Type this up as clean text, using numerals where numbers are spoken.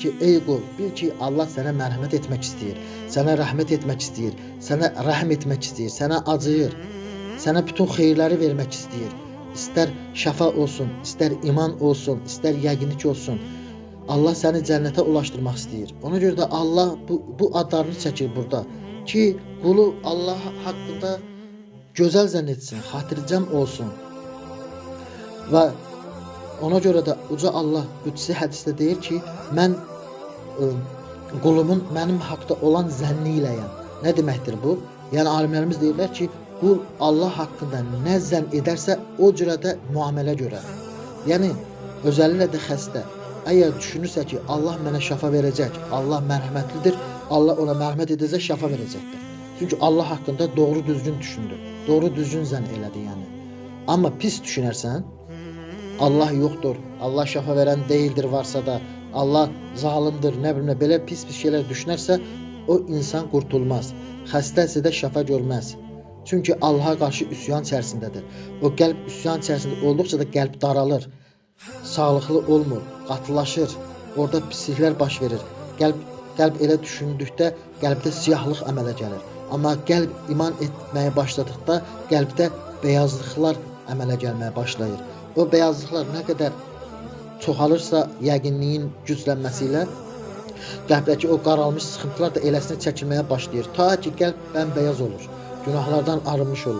ki ey qul, bil ki Allah sənə mərhəmət etmək istəyir, sənə rəhmət etmək istəyir, sənə rəhm etmək istəyir, sənə acıyır, sənə bütün xeyirləri vermək istəyir. İstər şəfa olsun, istər iman olsun, istər yəqinlik olsun. Allah səni cənnətə ulaşdırmaq istəyir. Ona görə də Allah bu adlarını çəkir burada ki, qulu Allah haqqında gözəl zənn etsin, xatircəm olsun. Və ona görə də uca Allah qüdsi hədisdə deyir ki, mən qulumun mənim haqda olan zənni iləyəm. Nə deməkdir bu? Yəni alimlərimiz deyirlər ki, qul Allah haqqında nə zənn edərsə, o cürə də müamilə görər. Yəni özəlliklə də xəstə əgər düşünürsə ki, Allah mənə şəfa verəcək, Allah mərhəmətlidir, Allah ona mərhəmət edəcək, şəfa verəcəkdir. Çünki Allah haqqında doğru düzgün düşündü, doğru düzgün zənn elədi yəni. Amma pis düşünərsən, Allah yoxdur, Allah şəfa verən deyildir varsa da, Allah zalimdir, nə bilim, belə pis şeylər düşünərsə, o insan qurtulmaz. Xəstəsə də şəfa görməz. Çünki Allaha qarşı üsyan içərisindədir. O qəlb üsyan içərisində olduqca da qəlb daralır, sağlıqlı olmur, qatılaşır, orada pisliklər baş verir. Qəlb elə düşündükdə qəlbdə siyahlıq əmələ gəlir. Amma qəlb iman etməyə başladıqda qəlbdə beyazlıqlar əmələ gəlməyə başlayır. O beyazlıqlar nə qədər çoxalırsa yəqinliyin güclənməsi ilə qəlbdəki o qaralmış sıxıntılar da eləsinə çəkilməyə başlayır. Ta ki qəlb bəmbəyaz olur, günahlardan arınmış olur.